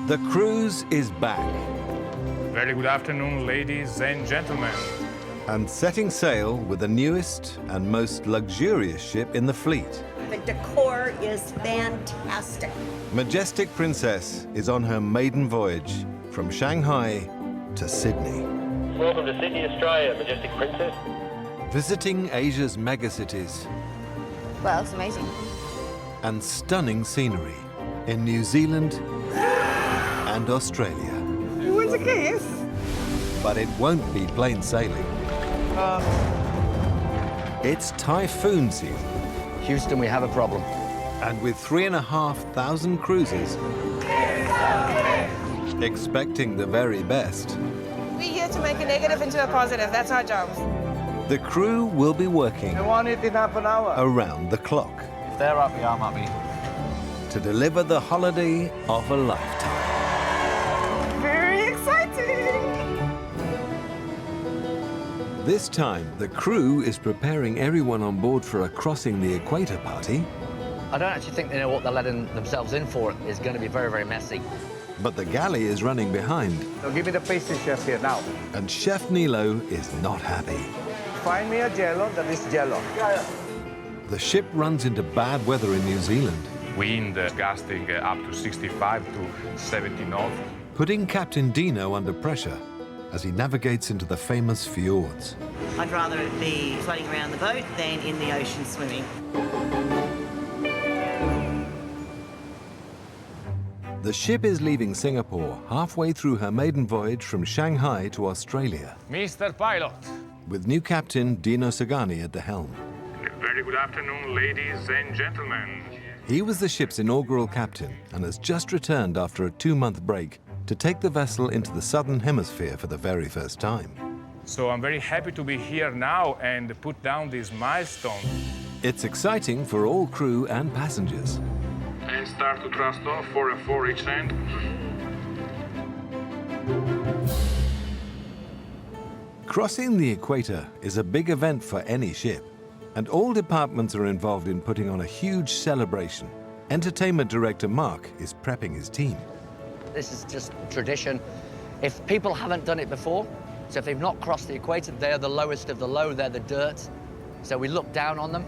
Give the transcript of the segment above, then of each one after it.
The cruise is back. Very good afternoon, ladies and gentlemen. And setting sail with the newest and most luxurious ship in the fleet. The decor is fantastic. Majestic Princess is on her maiden voyage from Shanghai to Sydney. Welcome to Sydney, Australia, Majestic Princess. Visiting Asia's megacities Well, it's amazing. and stunning scenery in New Zealand and Australia. You want a kiss? But it won't be plain sailing. It's typhoon season. Houston, we have a problem. And with 3,500 cruises, expecting the very best, We're here to make a negative into a positive. That's our job. the crew will be working I want it in half an hour. around the clock If they're happy, I'm happy. to deliver the holiday of a lifetime. Very exciting. This time, the crew is preparing everyone on board for a crossing the Equator party, I don't actually think they know what they're letting themselves in for. It's going to be very, very messy. but the Galley is running behind, So give me the pastry chef here now. and Chef Nilo is not happy. Find me a jello that is jello. The ship runs into bad weather in New Zealand, Wind gusting up to 65 to 70 knots. putting Captain Dino under pressure as he navigates into the famous fjords. I'd rather it be floating around the boat than in the ocean swimming. The ship is leaving Singapore halfway through her maiden voyage from Shanghai to Australia, Mr. Pilot. with new captain Dino Sagani at the helm. Very good afternoon, ladies and gentlemen. He was the ship's inaugural captain and has just returned after a 2-month break to take the vessel into the southern hemisphere for the very first time. So I'm very happy to be here now and put down this milestone. It's exciting for all crew and passengers. And start to thrust off for a 4 each end. Crossing the Equator is a big event for any ship, and all departments are involved in putting on a huge celebration. Entertainment director Mark is prepping his team. This is just tradition. If people haven't done it before, so if they've not crossed the equator, they're the lowest of the low, they're the dirt. So we look down on them.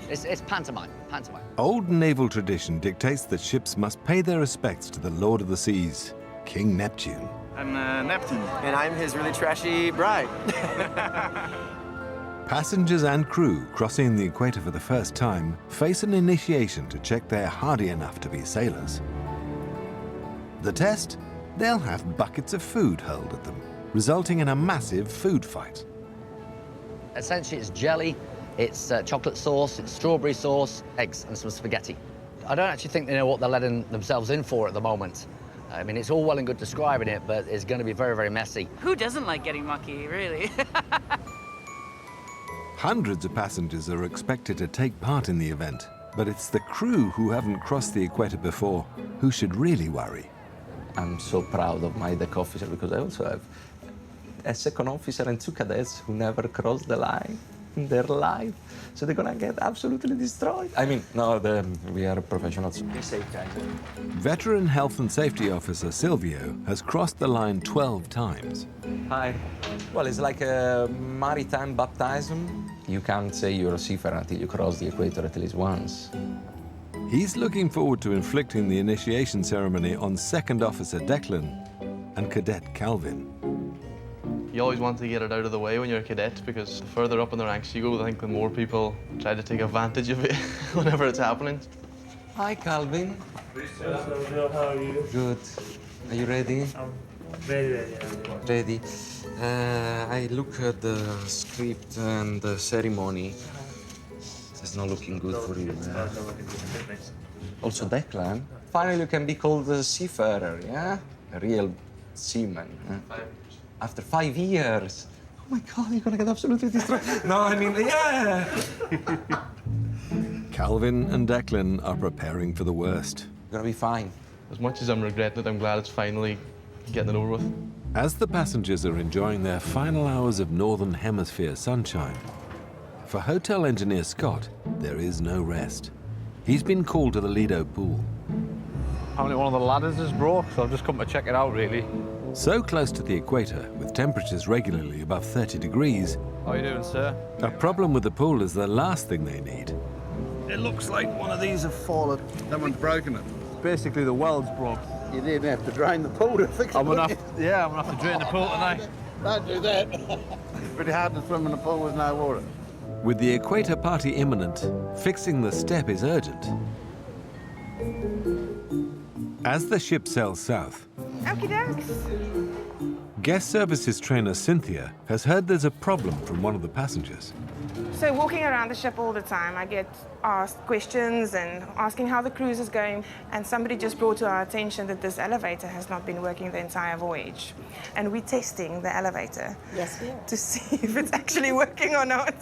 It's pantomime, pantomime. Old naval tradition dictates that ships must pay their respects to the Lord of the Seas, King Neptune. I'm Neptune. And I'm his really trashy bride. Passengers and crew crossing the equator for the first time face an initiation to check they're hardy enough to be sailors. The test? They'll have buckets of food hurled at them, resulting in a massive food fight. Essentially, it's jelly, it's chocolate sauce, it's strawberry sauce, eggs, and some spaghetti. I don't actually think they know what they're letting themselves in for at the moment. I mean, it's all well and good describing it, but it's going to be very, very messy. Who doesn't like getting mucky, really? Hundreds of passengers are expected to take part in the event, but it's the crew who haven't crossed the equator before who should really worry. I'm so proud of my deck officer because I also have a second officer and 2 cadets who never crossed the line in their life. So they're gonna get absolutely destroyed. I mean, no, we are professionals. Be safe, guys. Veteran Health and Safety Officer Silvio has crossed the line 12 times. Hi. Well, it's like a maritime baptism. You can't say you're a seafarer until you cross the equator at least once. He's looking forward to inflicting the initiation ceremony on Second Officer Declan and Cadet Calvin. You always want to get it out of the way when you're a cadet because the further up in the ranks you go, I think the more people try to take advantage of it whenever it's happening. Hi, Calvin. Hello, how are you? Good. Are you ready? I'm very ready. Ready. I look at the script and the ceremony. It's not looking good for you. Also, Declan, finally you can be called a seafarer, yeah? A real seaman. Yeah? After 5 years. Oh my God, you're gonna get absolutely destroyed. No, I mean, yeah! Calvin and Declan are preparing for the worst. You're gonna be fine. As much as I'm regretting it, I'm glad it's finally getting it over with. As the passengers are enjoying their final hours of Northern Hemisphere sunshine, for hotel engineer Scott, there is no rest. He's been called to the Lido pool. Apparently one of the ladders is broke, so I've just come to check it out, really. So close to the equator, with temperatures regularly above 30 degrees, How are you doing, sir? a problem with the pool is the last thing they need. It looks like one of these have fallen. Someone's broken it. Basically, the well's broke. You didn't have to drain the pool to fix it. I'm gonna have to drain the pool tonight. Don't do that. It's pretty hard to swim in a pool with no water. With the equator party imminent, fixing the step is urgent. As the ship sails south, Okie dokes. guest services trainer Cynthia has heard there's a problem from one of the passengers. So walking around the ship all the time, I get asked questions and asking how the cruise is going. And somebody just brought to our attention that this elevator has not been working the entire voyage. And we're testing the elevator. Yes, we are. To see if it's actually working or not.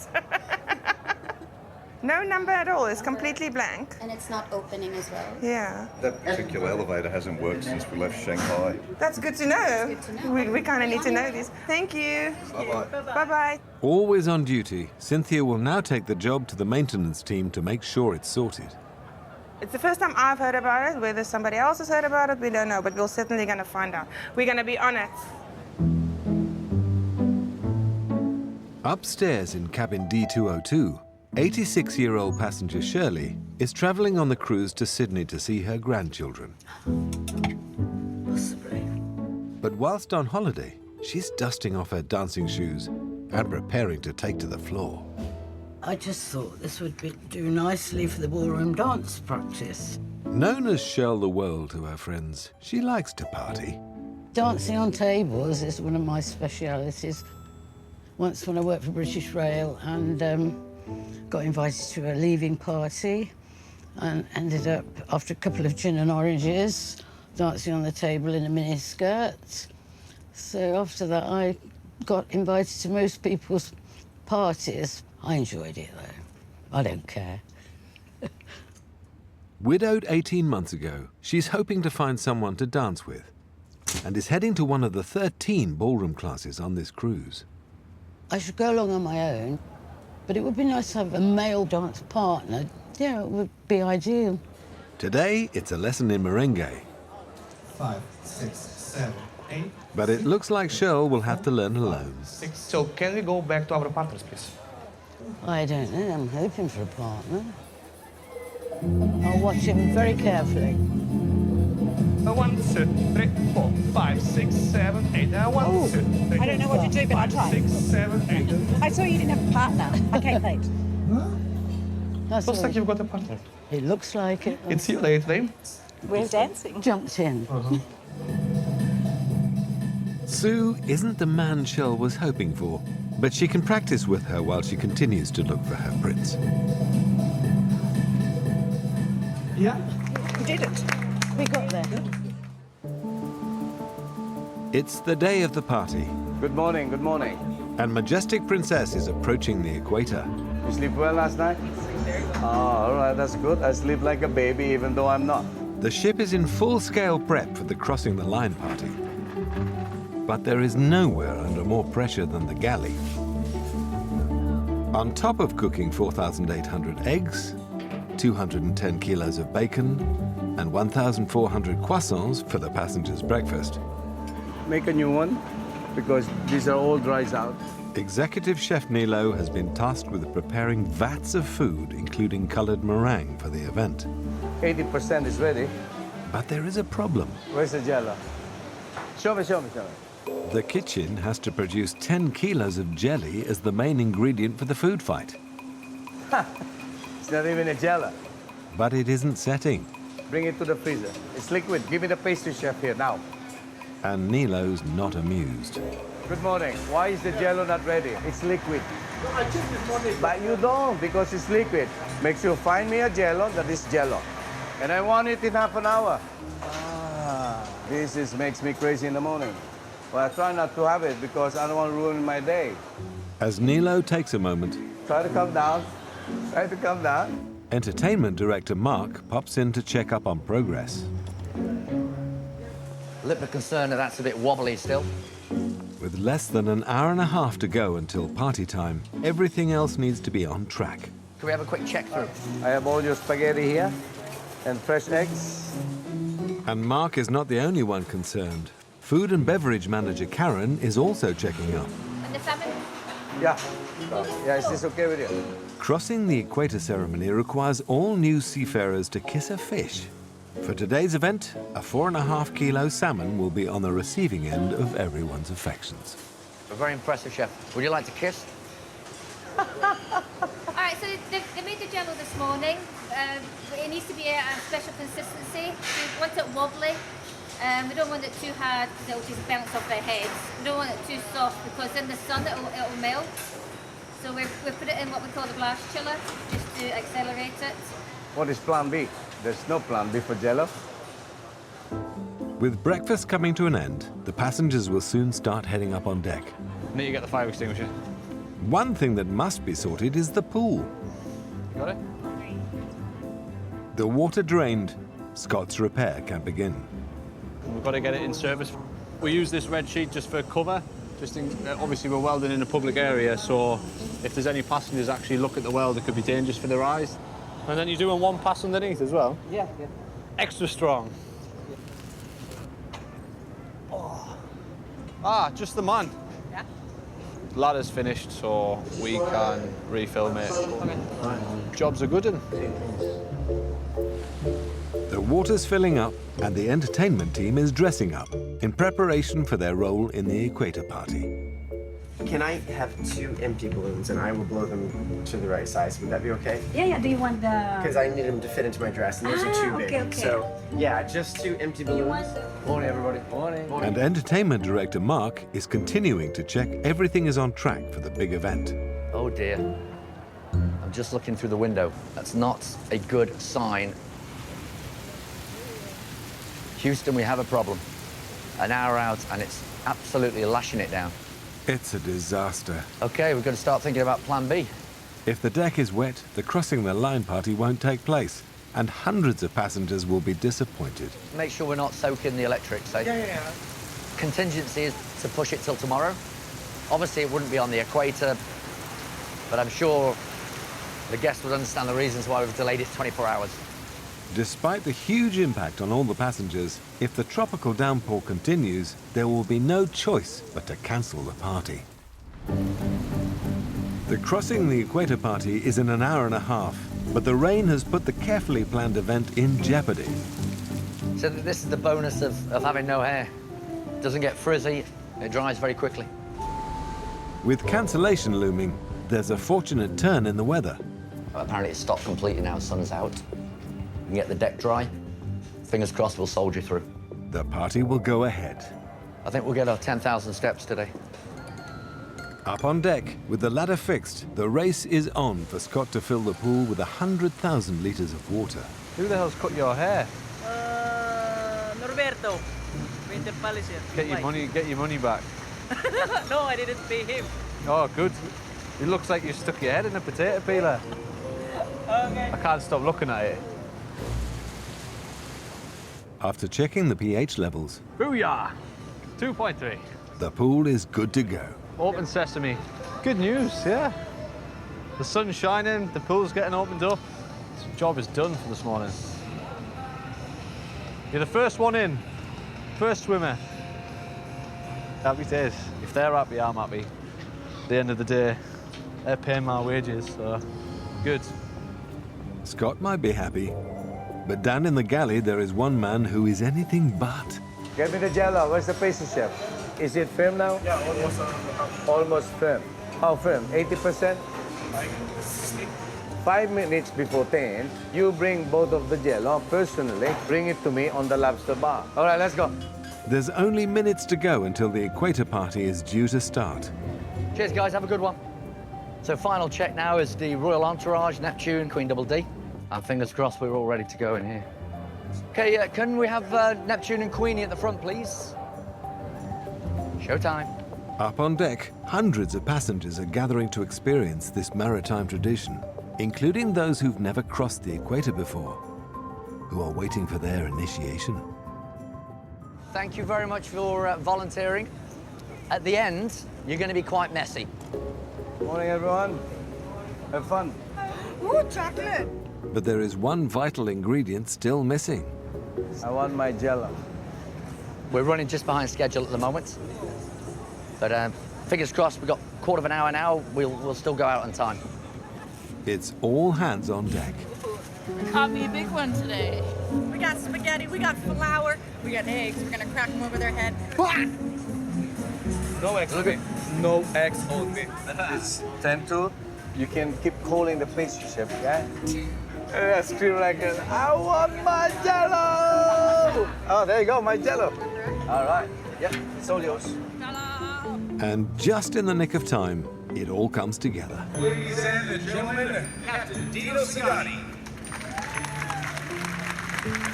No number at all, it's completely blank. And it's not opening as well. Yeah. That particular elevator hasn't worked since we left Shanghai. That's good to know. That's good to know. We kind of need to know this. Thank you. Bye-bye. Bye-bye. Always on duty, Cynthia will now take the job to the maintenance team to make sure it's sorted. It's the first time I've heard about it. Whether somebody else has heard about it, we don't know, but we're certainly going to find out. We're going to be on it. Upstairs in cabin D202, 86-year-old passenger Shirley is travelling on the cruise to Sydney to see her grandchildren. Possibly. But whilst on holiday, she's dusting off her dancing shoes and preparing to take to the floor. I just thought this would do nicely for the ballroom dance practice. Known as Shirl the World to her friends, she likes to party. Dancing on tables is one of my specialities. Once when I worked for British Rail and got invited to a leaving party and ended up, after a couple of gin and oranges, dancing on the table in a miniskirt. So after that, I got invited to most people's parties. I enjoyed it, though. I don't care. Widowed 18 months ago, she's hoping to find someone to dance with and is heading to one of the 13 ballroom classes on this cruise. I should go along on my own, but it would be nice to have a male dance partner. Yeah, it would be ideal. Today, it's a lesson in merengue. 5, 6, 7, 8. But it looks like Shirl will have to learn alone. So can we go back to our partners, please? I don't know. I'm hoping for a partner. I'll watch him very carefully. 1, 2, 3, 4, 5, 6, 7, 8. 1, 2, 3, I don't know what to do, but I'll try. 6, 7, 8. I saw you didn't have a partner. Okay, late. Looks like you've got a partner. It looks like it. It's you late, babe. We're dancing. Jumped in. Sue isn't the man Shirl was hoping for, but she can practice with her while she continues to look for her prince. Yeah. We did it. We got there. It's the day of the party, Good morning, good morning. and Majestic Princess is approaching the equator. You sleep well last night? Oh, all right, that's good. I sleep like a baby, even though I'm not. The ship is in full-scale prep for the crossing the line party. But there is nowhere under more pressure than the Galley. On top of cooking 4,800 eggs, 210 kilos of bacon, and 1,400 croissants for the passengers' breakfast, Make a new one, because these are all dries out. Executive Chef Nilo has been tasked with preparing vats of food, including colored meringue for the event. 80% is ready. But there is a problem. Where's the jello? Show me, show me, show me. The kitchen has to produce 10 kilos of jelly as the main ingredient for the food fight. It's not even a jello. But it isn't setting. Bring it to the freezer. It's liquid. Give me the pastry chef here now. And Nilo's not amused. Good morning. Why is the jello not ready? It's liquid. No, I checked this morning. But you don't, because it's liquid. Make sure find me a jello that is jello. And I want it in half an hour. This makes me crazy in the morning. Well, I try not to have it because I don't want to ruin my day. As Nilo takes a moment, Try to come down. Try to come down. entertainment director Mark pops in to check up on progress. A little bit concerned that that's a bit wobbly still. With less than an hour and a half to go until party time, everything else needs to be on track. Can we have a quick check through? I have all your spaghetti here and fresh eggs. And Mark is not the only one concerned. Food and beverage manager Karen is also checking up. And the salmon? Yeah. Yeah, is this okay with you? Crossing the equator ceremony requires all new seafarers to kiss a fish. For today's event, a 4.5-kilo salmon will be on the receiving end of everyone's affections. Very impressive, chef. Would you like to kiss? All right, so they made the jello this morning. It needs to be a special consistency. We want it wobbly. We don't want it too hard because it will just bounce off their heads. We don't want it too soft because in the sun it will melt. So we've put it in what we call the blast chiller just to accelerate it. What is plan B? There's no plan B for jello. With breakfast coming to an end, the passengers will soon start heading up on deck. Need to get the fire extinguisher. One thing that must be sorted is the pool. Got it? The water drained, Scott's repair can begin. We've got to get it in service. We use this red sheet just for cover. Obviously we're welding in a public area, so if there's any passengers actually look at the weld, it could be dangerous for their eyes. And then you're doing one pass underneath as well? Yeah. Extra strong. Oh. Ah, just the man. Yeah. Ladder's finished, so we can refilm it. Okay. Job's a good one. The water's filling up and the entertainment team is dressing up in preparation for their role in the Equator party. Can I have 2 empty balloons and I will blow them to the right size? Would that be okay? Yeah. Do you want the... Because I need them to fit into my dress and those are too big. Okay. So, yeah, just 2 empty balloons. Morning, everybody. Morning. And entertainment director Mark is continuing to check everything is on track for the big event. Oh dear. I'm just looking through the window. That's not a good sign. Houston, we have a problem. An hour out and it's absolutely lashing it down. It's a disaster. Okay, we've got to start thinking about plan B. If the deck is wet, the crossing the line party won't take place, and hundreds of passengers will be disappointed. Make sure we're not soaking the electrics. Yeah. Contingency is to push it till tomorrow. Obviously, it wouldn't be on the equator, but I'm sure the guests would understand the reasons why we've delayed it 24 hours. Despite the huge impact on all the passengers, if the tropical downpour continues, there will be no choice but to cancel the party. The Crossing the Equator party is in an hour and a half, but the rain has put the carefully planned event in jeopardy. So this is the bonus of having no hair. It doesn't get frizzy, it dries very quickly. With cancellation looming, there's a fortunate turn in the weather. Apparently it's stopped completely now, sun's out. We can get the deck dry. Fingers crossed we'll soldier through. The party will go ahead. I think we'll get our 10,000 steps today. Up on deck, with the ladder fixed, the race is on for Scott to fill the pool with 100,000 litres of water. Who the hell's cut your hair? Norberto. Winter Palace. Get your money back. No, I didn't pay him. Oh, good. It looks like you stuck your head in a potato peeler. Okay. I can't stop looking at it. After checking the pH levels, Booyah! 2.3. the pool is good to go. Open sesame. Good news, yeah. The sun's shining, the pool's getting opened up. The job is done for this morning. You're the first one in. First swimmer. Happy days. If they're happy, I'm happy. At the end of the day, they're paying my wages, so good. Scott might be happy, but down in the galley there is one man who is anything but. Get me the jello. Where's the pastry chef? Is it firm now? Yeah, almost. Almost firm. How firm? 80%? 5 minutes before 10, you bring both of the jello personally. Bring it to me on the lobster bar. All right, let's go. There's only minutes to go until the Equator party is due to start. Cheers, guys. Have a good one. So final check now is the Royal Entourage, Neptune, Queen Double D. And fingers crossed we're all ready to go in here. Okay, can we have Neptune and Queenie at the front, please? Showtime. Up on deck, hundreds of passengers are gathering to experience this maritime tradition, including those who've never crossed the Equator before, who are waiting for their initiation. Thank you very much for volunteering. At the end, you're going to be quite messy. Morning, everyone. Have fun. Ooh, chocolate. But there is one vital ingredient still missing. I want my Jello. We're running just behind schedule at the moment. But fingers crossed, we've got a quarter of an hour now. We'll still go out on time. It's all hands on deck. Caught me a big one today. We got spaghetti, we got flour, we got eggs. We're gonna crack them over their head. No eggs. Look at no eggs only. It's 10-2. You can keep calling the pastry chef, yeah? I scream like, I want my Jello! Oh, there you go, my Jello. All right. Yep, it's all yours. And just in the nick of time, it all comes together. Ladies and gentlemen, Captain Dino Sagani.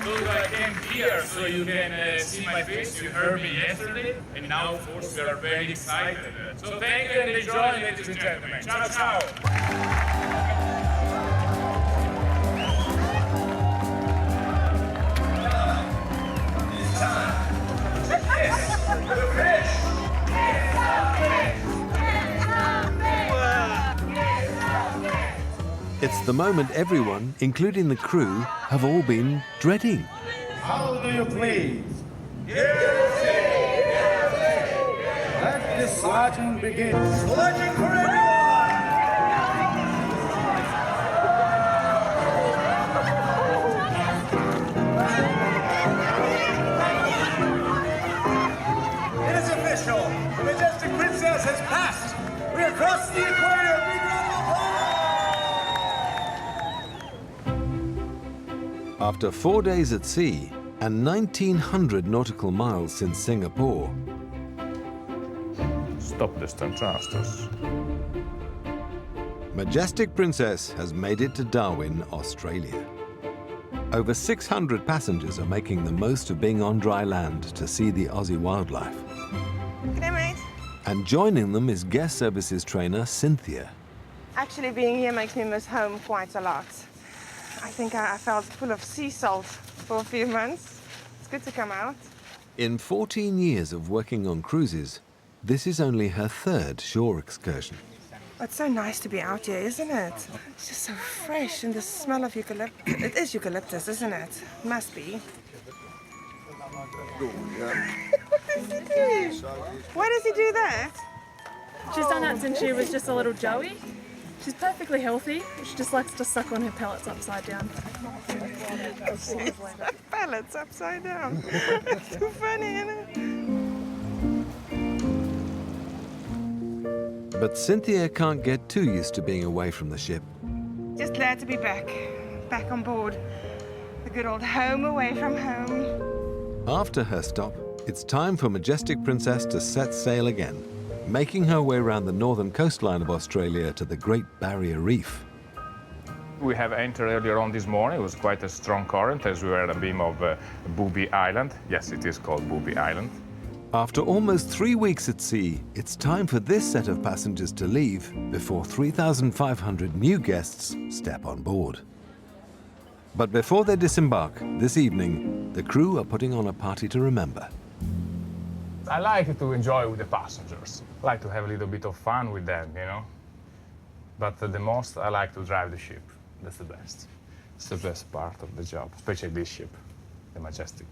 So I came here so you can see my face. You heard me yesterday, and now, of course, we are very excited. So thank you and enjoy, ladies and gentlemen. Ciao, ciao. It's the moment everyone, including the crew, have all been dreading. How do you please? Let the sledging begin. Sledging for everyone! It is official. The Majestic Princess has passed. We are across the Equator. Big round of applause! After 4 days at sea and 1,900 nautical miles since Singapore. Stop distant transfers. Majestic Princess has made it to Darwin, Australia. Over 600 passengers are making the most of being on dry land to see the Aussie wildlife. Good day, mate. And joining them is guest services trainer Cynthia. Actually, being here makes me miss home quite a lot. I think I felt full of sea salt for a few months. It's good to come out. In 14 years of working on cruises, this is only her third shore excursion. It's so nice to be out here, isn't it? It's just so fresh, and the smell of eucalyptus. It is eucalyptus, isn't it? Must be. What does he do? Why does he do that? She's done that since she was just a little joey. She's perfectly healthy. She just likes to suck on her pellets upside down. Pellets upside down. That's too funny, isn't it? But Cynthia can't get too used to being away from the ship. Just glad to be back on board. The good old home away from home. After her stop, it's time for Majestic Princess to set sail again, making her way around the northern coastline of Australia to the Great Barrier Reef. We have entered earlier on this morning. It was quite a strong current as we were at the beam of Booby Island. Yes, it is called Booby Island. After almost 3 weeks at sea, it's time for this set of passengers to leave before 3,500 new guests step on board. But before they disembark this evening, the crew are putting on a party to remember. I like to enjoy with the passengers. I like to have a little bit of fun with them, you know. But the most, I like to drive the ship. That's the best. It's the best part of the job, especially this ship, the Majestic.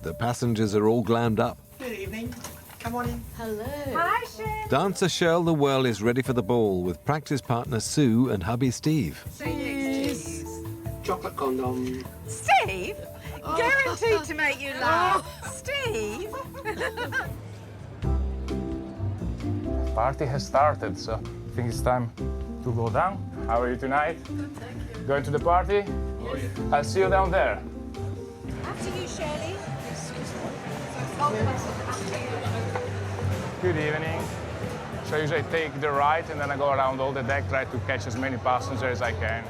The passengers are all glammed up. Good evening. Come on in. Hello. Hi, Shan. Dancer Shirl the Whirl is ready for the ball with practice partner Sue and hubby Steve. Cheese. Chocolate condom. Steve? Guaranteed to make you laugh. Steve? Party has started, so I think it's time to go down. How are you tonight? Good, thank you. Going to the party? Oh, yeah. I'll see you down there. After you, Shirley. Good evening. So I usually take the right and then I go around all the deck, try to catch as many passengers as I can.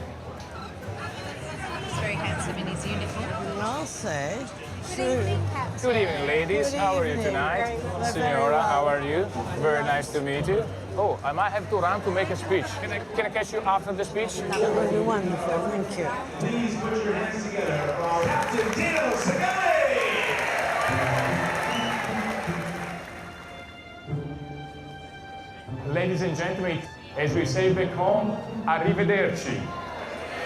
He's very handsome in his uniform. I'll say. Good evening, ladies. How are you tonight? Signora, how are you? Very nice to meet you. Oh, I might have to run to make a speech. Can I catch you after the speech? That would be wonderful, thank you. Please put your hands together for Captain Dino Sagani! Ladies and gentlemen, as we say back home, arrivederci.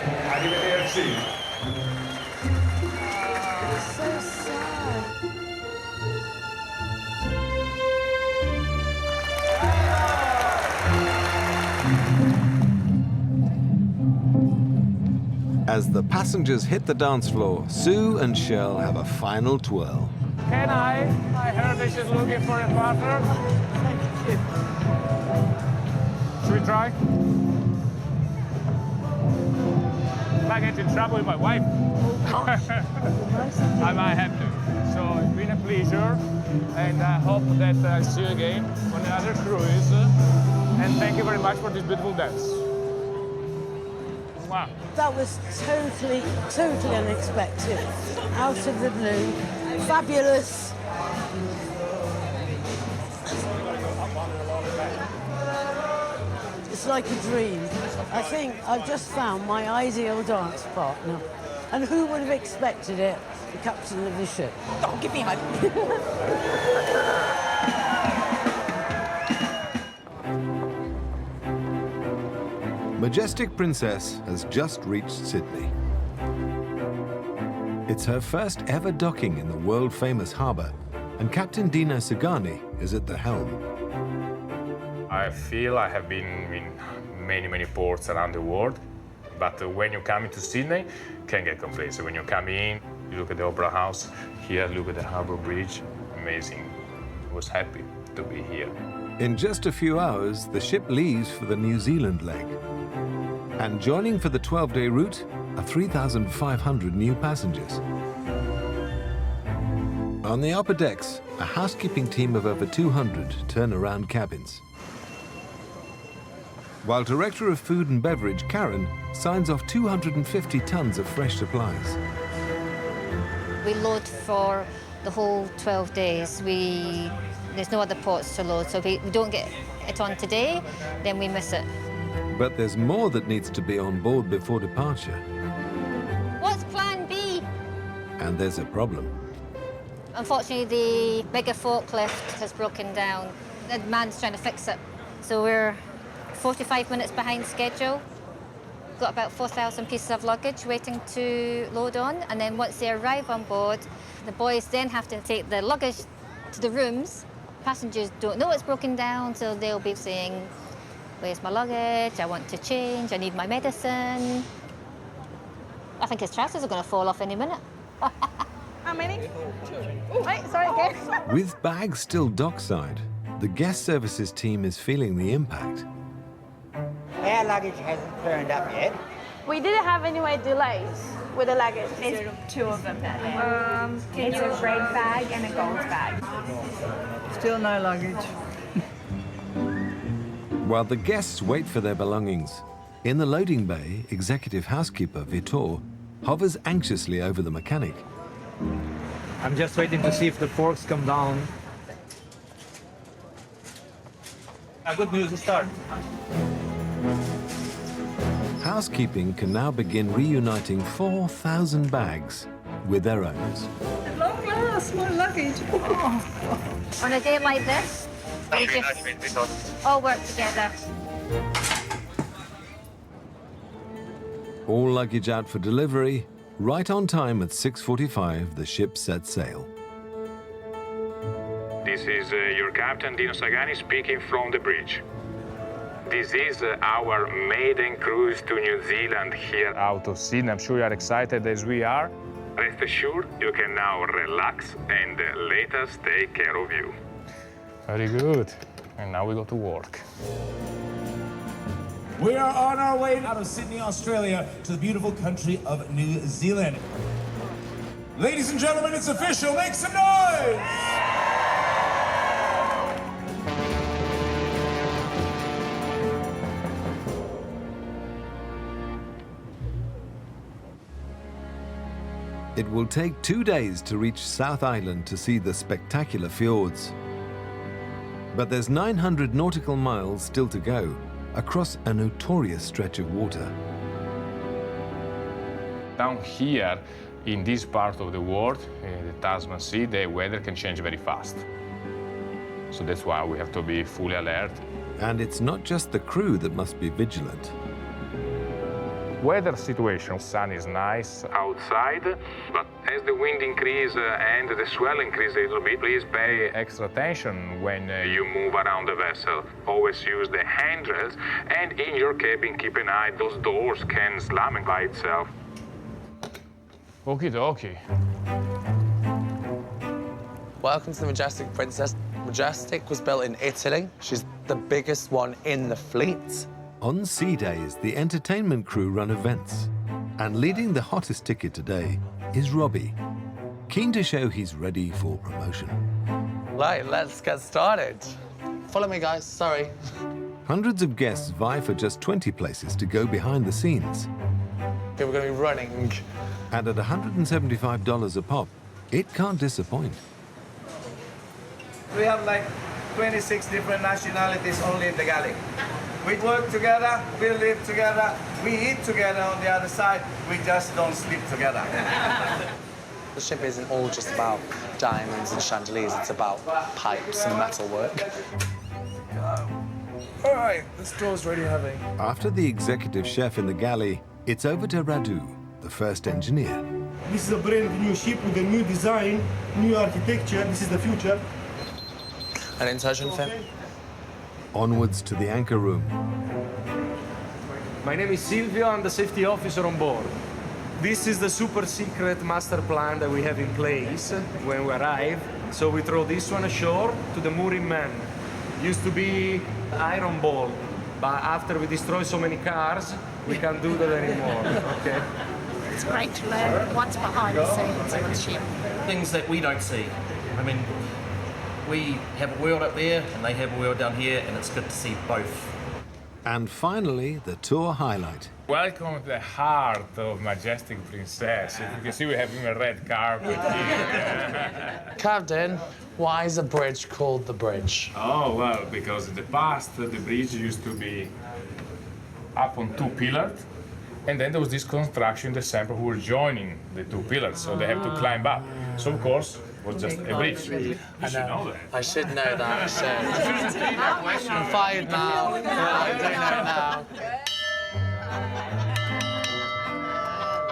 Arrivederci. So sad. As the passengers hit the dance floor, Sue and Shell have a final twirl. Can I? I heard that she's looking for a partner. Should we try? If I get in trouble with my wife, I might have to. So it's been a pleasure, and I hope that I'll see you again on another cruise. And thank you very much for this beautiful dance. Wow. That was totally unexpected. Out of the blue. Fabulous. It's like a dream. I think I've just found my ideal dance partner. And who would have expected it? The captain of the ship. Oh, give me a hug. Majestic Princess has just reached Sydney. It's her first ever docking in the world-famous harbour, and Captain Dino Sagani is at the helm. I feel I have been in many ports around the world, but when you come into Sydney, you can't get complacent. When you come in, you look at the Opera House, here look at the harbour bridge, amazing. I was happy to be here. In just a few hours, the ship leaves for the New Zealand leg. And joining for the 12-day route are 3,500 new passengers. On the upper decks, a housekeeping team of over 200 turn around cabins, while Director of Food and Beverage Karen signs off 250 tons of fresh supplies. We load for the whole 12 days. There's no other ports to load, so if we don't get it on today, then we miss it. But there's more that needs to be on board before departure. What's plan B? And there's a problem. Unfortunately, the bigger forklift has broken down. The man's trying to fix it. So we're 45 minutes behind schedule. Got about 4,000 pieces of luggage waiting to load on. And then once they arrive on board, the boys then have to take the luggage to the rooms. Passengers don't know it's broken down, so they'll be saying, "Where's my luggage? I want to change. I need my medicine." I think his trousers are going to fall off any minute. How many? Wait, sorry, again. With bags still dockside, the guest services team is feeling the impact. Our luggage hasn't turned up yet. We didn't have any delays with the luggage. There's two of them. It's a red bag and a gold bag. Still no luggage. While the guests wait for their belongings, in the loading bay, executive housekeeper Vitor hovers anxiously over the mechanic. I'm just waiting to see if the forks come down. Good news to start. Housekeeping can now begin reuniting 4,000 bags with their owners. At long last, my luggage. On a day like this, we just all work together. All luggage out for delivery. Right on time at 6:45, the ship sets sail. This is your captain, Dino Sagani, speaking from the bridge. This is our maiden cruise to New Zealand here out of Sydney. I'm sure you are excited as we are. Rest assured, you can now relax and let us take care of you. Very good. And now we go to work. We are on our way out of Sydney, Australia, to the beautiful country of New Zealand. Ladies and gentlemen, it's official. Make some noise! It will take 2 days to reach South Island to see the spectacular fjords. But there's 900 nautical miles still to go, across a notorious stretch of water. Down here, in this part of the world, the Tasman Sea, the weather can change very fast. So that's why we have to be fully alert. And it's not just the crew that must be vigilant. Weather situation, sun is nice outside, but as the wind increases and the swell increases a little bit, please pay extra attention when you move around the vessel. Always use the handrails, and in your cabin, keep an eye, those doors can slam by itself. Okie dokie. Welcome to the Majestic Princess. Majestic was built in Italy. She's the biggest one in the fleet. On sea days, the entertainment crew run events. And leading the hottest ticket today is Robbie, keen to show he's ready for promotion. Right, let's get started. Follow me, guys, sorry. Hundreds of guests vie for just 20 places to go behind the scenes. Okay, we're going to be running. And at $175 a pop, it can't disappoint. We have like 26 different nationalities only in the galley. We work together, we live together, we eat together on the other side, we just don't sleep together. The ship isn't all just about diamonds and chandeliers, it's about pipes and metalwork. All right, this door's really heavy. After the executive chef in the galley, it's over to Radu, the first engineer. This is a brand new ship with a new design, new architecture. This is the future. An insertion fin. Onwards to the anchor room. My name is Cynthia, I'm the safety officer on board. This is the super secret master plan that we have in place when we arrive. So we throw this one ashore to the mooring man. Used to be iron ball, but after we destroy so many cars, we can't do that anymore, okay? It's great to learn what's behind the scenes of a ship. Things that we don't see. I mean, we have a world up there and they have a world down here, and it's good to see both. And finally, the tour highlight. Welcome to the heart of Majestic Princess. You can see we have even a red carpet here. Captain, why is the bridge called the bridge? Oh, well, because in the past, the bridge used to be up on two pillars, and then there was this construction in December who were joining the two pillars, so they have to climb up. So, of course, it was just a bridge. You should know that. I should know that, I should. I'm fired now. I do know now.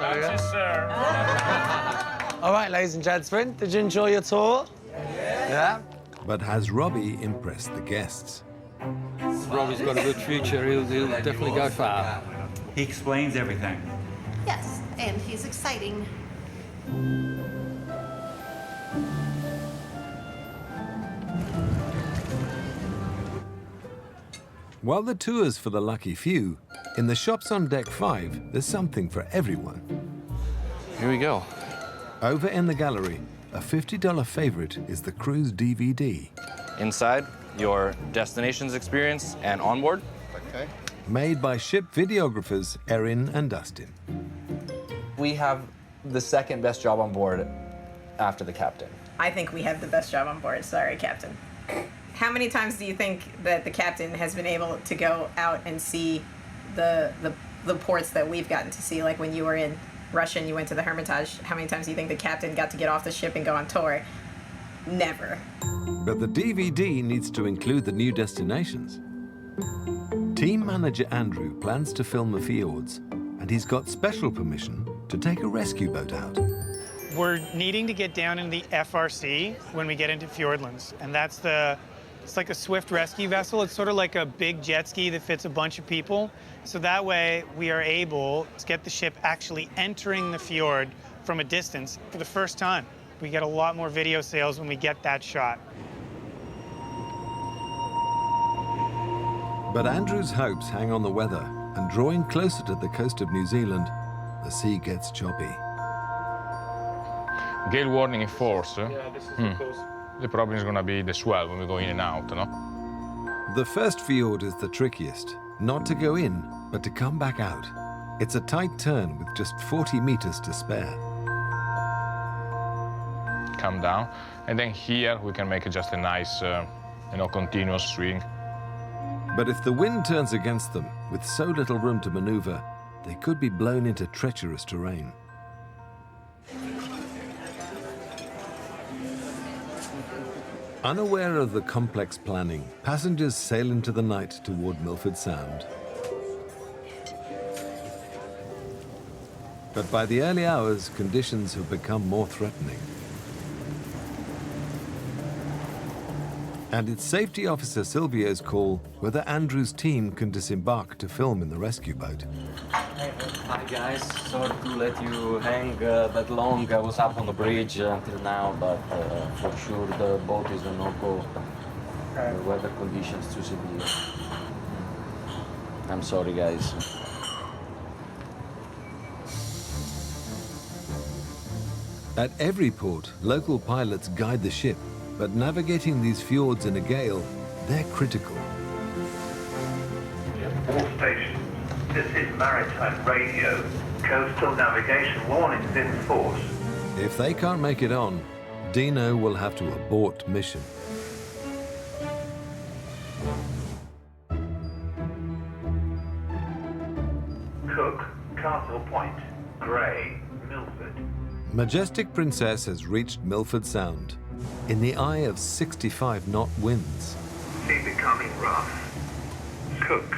That's it, sir. All right, ladies and gentlemen, did you enjoy your tour? Yeah? But has Robbie impressed the guests? Robbie's got a good future. He'll definitely go far. He explains everything. Yes, and he's exciting. While the tour's for the lucky few, in the shops on deck 5, there's something for everyone. Here we go. Over in the gallery, a $50 favorite is the cruise DVD. Inside, your destinations experience and onboard. Okay. Made by ship videographers Erin and Dustin. We have the second best job on board after the captain. I think we have the best job on board. Sorry, Captain. How many times do you think that the captain has been able to go out and see the ports that we've gotten to see? Like when you were in Russia and you went to the Hermitage, how many times do you think the captain got to get off the ship and go on tour? Never. But the DVD needs to include the new destinations. Team manager Andrew plans to film the fjords, and he's got special permission to take a rescue boat out. We're needing to get down in the FRC when we get into Fjordlands, and it's like a swift rescue vessel. It's sort of like a big jet ski that fits a bunch of people. So that way we are able to get the ship actually entering the fjord from a distance for the first time. We get a lot more video sales when we get that shot. But Andrew's hopes hang on the weather, and drawing closer to the coast of New Zealand, the sea gets choppy. Gale warning in force. Yeah, this is the coast. The problem is going to be the swell when we go in and out, no? The first fjord is the trickiest. Not to go in, but to come back out. It's a tight turn with just 40 meters to spare. Come down, and then here we can make just a nice, continuous swing. But if the wind turns against them, with so little room to maneuver, they could be blown into treacherous terrain. Unaware of the complex planning, passengers sail into the night toward Milford Sound. But by the early hours, conditions have become more threatening. And it's safety officer Silvio's call whether Andrew's team can disembark to film in the rescue boat. Hi guys, sorry to let you hang that long. I was up on the bridge until now, but for sure the boat is a no-go. The weather conditions too severe. I'm sorry guys. At every port, local pilots guide the ship, but navigating these fjords in a gale, they're critical. All stations, this is Maritime Radio. Coastal navigation warnings in force. If they can't make it on, Dino will have to abort mission. Cook, Castle Point, Grey, Milford. Majestic Princess has reached Milford Sound, in the eye of 65-knot winds. Sea becoming rough. Cook,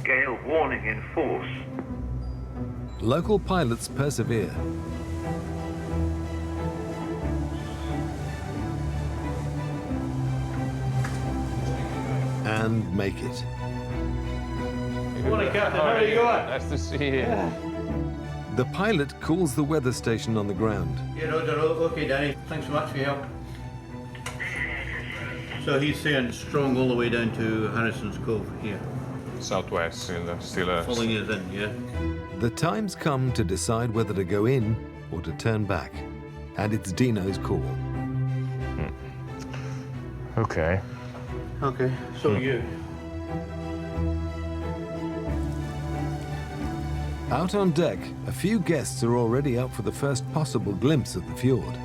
gale warning in force. Local pilots persevere. And make it. Good morning, Captain. How are you going? Nice to see you. The pilot calls the weather station on the ground. Yeah, okay, Danny. Thanks so much for your help. So he's saying strong all the way down to Harrison's Cove here. Southwest, still Following us in, yeah. The time's come to decide whether to go in or to turn back. And it's Dino's call. Okay. Okay, so you. Out on deck, a few guests are already up for the first possible glimpse of the fjord.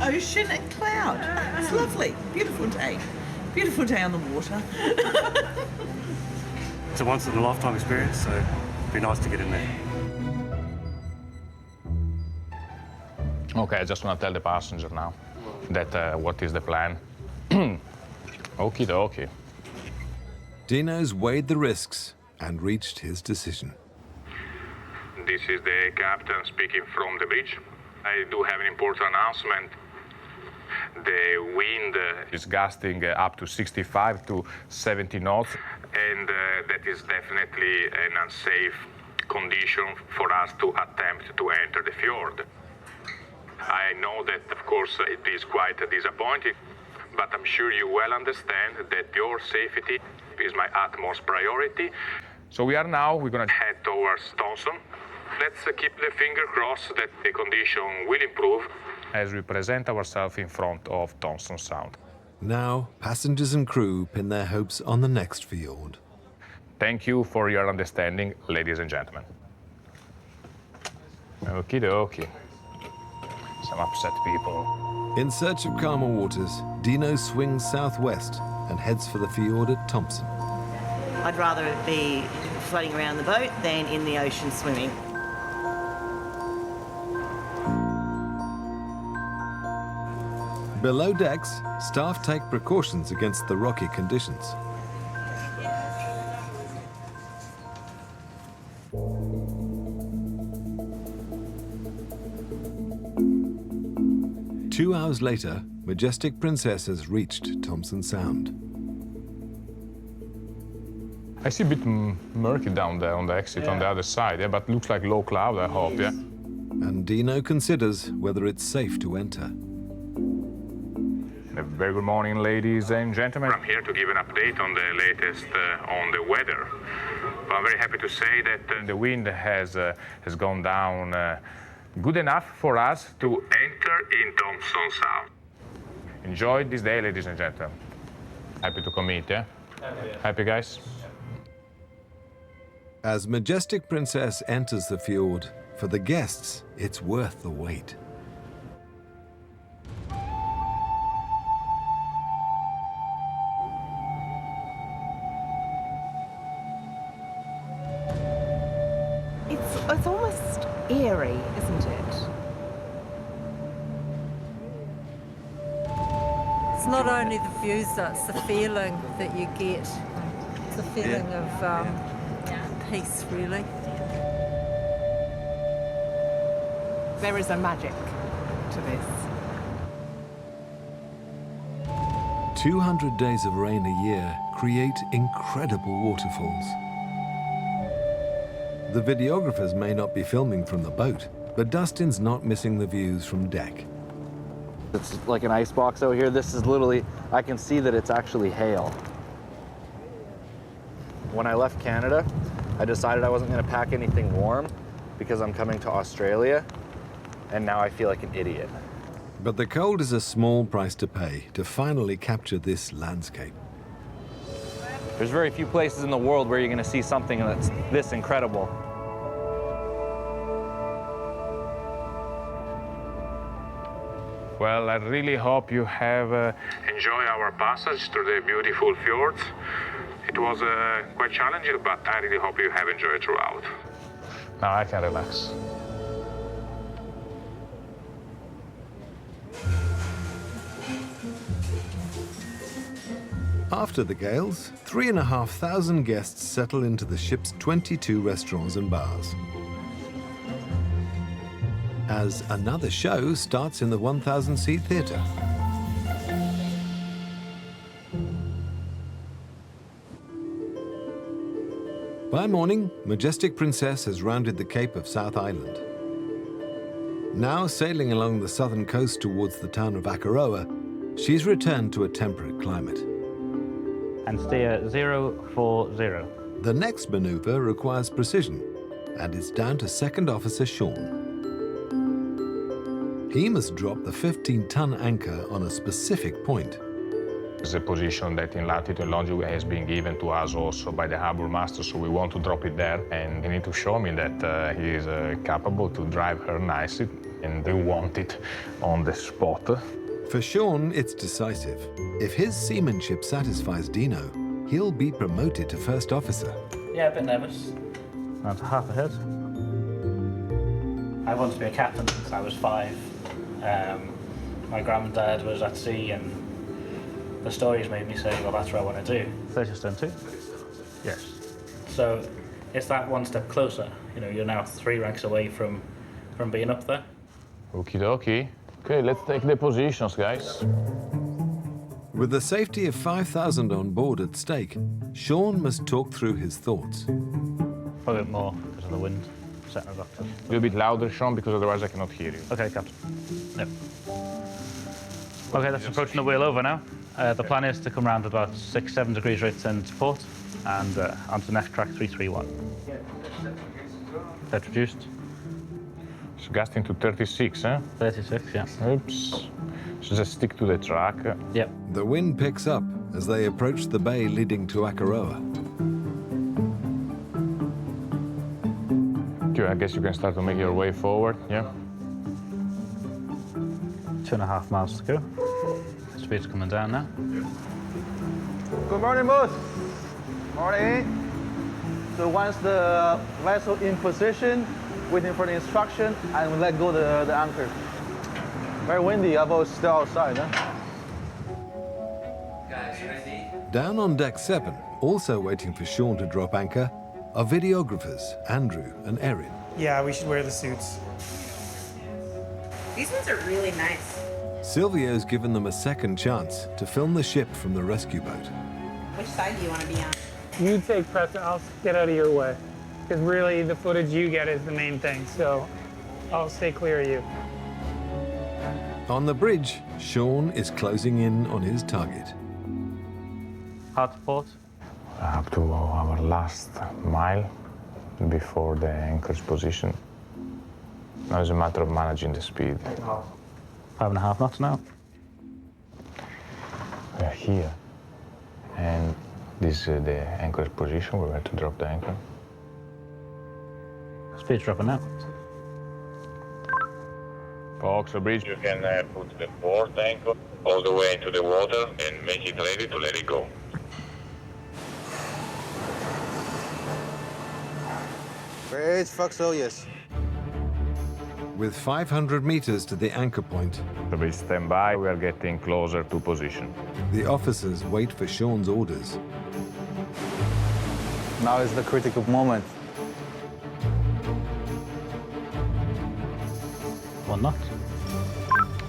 Ocean and cloud. It's lovely. Beautiful day. Beautiful day on the water. It's a once-in-a-lifetime experience, so it'd be nice to get in there. Okay, I just want to tell the passenger now that what is the plan. Okie dokie. Dino's weighed the risks and reached his decision. This is the captain speaking from the bridge. I do have an important announcement. The wind is gusting up to 65 to 70 knots. And that is definitely an unsafe condition for us to attempt to enter the fjord. I know that, of course, it is quite disappointing, but I'm sure you well understand that your safety is my utmost priority. So we're gonna head towards Thompson. Let's keep the finger crossed that the condition will improve as we present ourselves in front of Thompson Sound. Now, passengers and crew pin their hopes on the next fjord. Thank you for your understanding, ladies and gentlemen. Okie dokie. Some upset people. In search of calmer waters, Dino swings southwest and heads for the fjord at Thompson. I'd rather be floating around the boat than in the ocean swimming. Below decks, staff take precautions against the rocky conditions. Two hours later, Majestic Princess has reached Thompson Sound. I see a bit murky down there on the exit on the other side, yeah, but looks like low cloud, I hope, yeah? And Dino considers whether it's safe to enter. A very good morning, ladies and gentlemen. I'm here to give an update on the latest on the weather. I'm very happy to say that the wind has gone down good enough for us to enter in Thompson Sound. Enjoy this day, ladies and gentlemen. Happy to commit, yeah? Happy, guys? As Majestic Princess enters the fjord, for the guests, it's worth the wait. It's almost eerie, isn't it? It's not only the views, though, it's the feeling that you get. It's a feeling of peace, really. there is a magic to this. 200 days of rain a year create incredible waterfalls. The videographers may not be filming from the boat, but Dustin's not missing the views from deck. It's like an ice box out here. This is literally, I can see that it's actually hail. When I left Canada, I decided I wasn't going to pack anything warm because I'm coming to Australia, and now I feel like an idiot. But the cold is a small price to pay to finally capture this landscape. There's very few places in the world where you're going to see something that's this incredible. Well, I really hope you have enjoyed our passage through the beautiful fjords. It was quite challenging, but I really hope you have enjoyed throughout. Now I can relax. After the gales, 3,500 guests settle into the ship's 22 restaurants and bars, as another show starts in the 1,000-seat theatre. By morning, Majestic Princess has rounded the Cape of South Island. Now sailing along the southern coast towards the town of Akaroa, she's returned to a temperate climate. And steer 040. The next maneuver requires precision, and it's down to Second Officer Sean. He must drop the 15-ton anchor on a specific point. It's a position that in latitude and longitude has been given to us also by the harbour master, so we want to drop it there, and he needs to show me that he is capable to drive her nicely, and we want it on the spot. For Sean, it's decisive. If his seamanship satisfies Dino, he'll be promoted to first officer. Yeah, a bit nervous. That's half ahead. I wanted to be a captain since I was 5. My granddad was at sea, and the stories made me say, well, that's what I want to do. 30 stone 2? Yes. So it's that one step closer. You know, you're now 3 ranks away from being up there. Okie dokie. Okay, let's take the positions, guys. With the safety of 5,000 on board at stake, Sean must talk through his thoughts. Probably a bit more because of the wind. Setting us up. A little bit louder, Sean, because otherwise I cannot hear you. Okay, Captain. Yep. Okay, that's approaching the wheel over now. The plan is to come round about 6-7 degrees right turn to port and onto next track 331. That's reduced. So gusting to 36, huh? 36, yeah. Oops. So just stick to the track. Yep. The wind picks up as they approach the bay leading to Akaroa. Okay, I guess you can start to make your way forward, yeah? 2.5 miles to go. Speed's coming down now. Good morning, boss. Morning. So once the vessel in position, waiting for the instruction, and we let go the anchor. Very windy, I've always still outside, huh? Guys, ready? Down on deck 7, also waiting for Sean to drop anchor, are videographers Andrew and Erin. Yeah, we should wear the suits. These ones are really nice. Silvio's given them a second chance to film the ship from the rescue boat. Which side do you want to be on? You take precedent, I'll get out of your way. Because really, the footage you get is the main thing, so I'll stay clear of you. On the bridge, Sean is closing in on his target. Hard to port? Up to our last mile before the anchor's position. Now it's a matter of managing the speed. 5.5 knots now. We're here, and this is the anchor's position. We're going to drop the anchor. Speed's dropping now. Fox bridge, you can put the port anchor all the way into the water and make it ready to let it go. Great, foxhole, yes. With 500 meters to the anchor point, So we stand by, we are getting closer to position. the officers wait for Sean's orders. Now is the critical moment. 1 knot.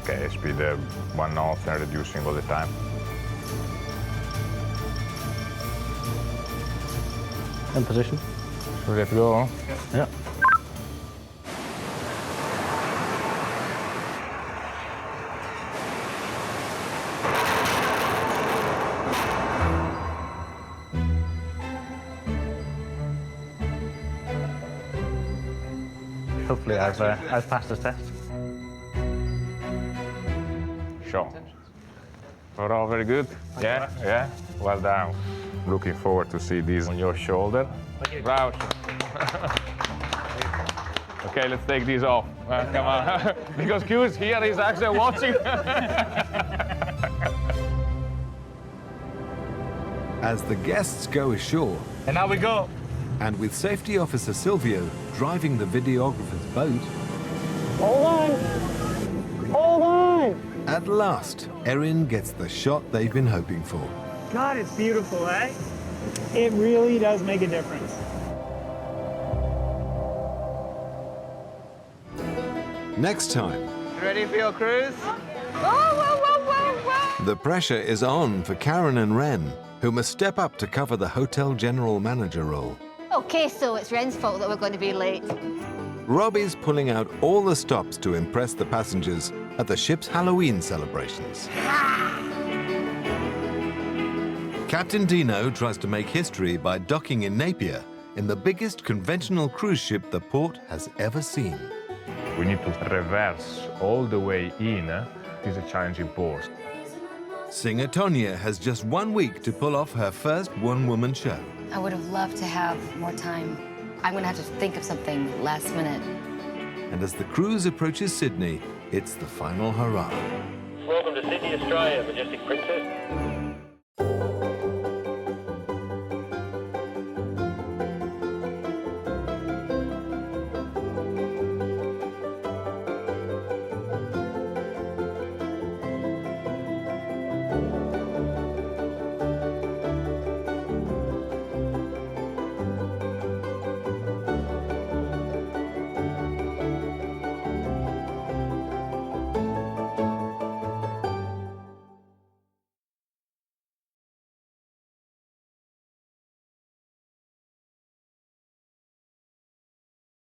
Okay, speed 1 knot and reducing all the time. In position. Ready to go? Yeah. Hopefully I've passed the test. Sure. All very good? Yeah, yeah. Well done. Looking forward to see this on your shoulder. Bravo. Okay, let's take these off. Come on. Because Cruise here is actually watching. As the guests go ashore, And now we go. and with Safety Officer Silvio driving the videographer's boat, Hold on. Hold on. at last, Erin gets the shot they've been hoping for. God, it's beautiful, eh? It really does make a difference. Next time, Ready for your cruise? the pressure is on for Karen and Ren, who must step up to cover the hotel general manager role. Okay, so it's Ren's fault that we're going to be late. Robbie's pulling out all the stops to impress the passengers at the ship's Halloween celebrations. Captain Dino tries to make history by docking in Napier in the biggest conventional cruise ship the port has ever seen. We need to reverse all the way in. It is a challenging port. Singer Tonya has just 1 week to pull off her first one-woman show. I would have loved to have more time. I'm going to have to think of something last minute. And as the cruise approaches Sydney, it's the final hurrah. Welcome to Sydney, Australia, Majestic Princess.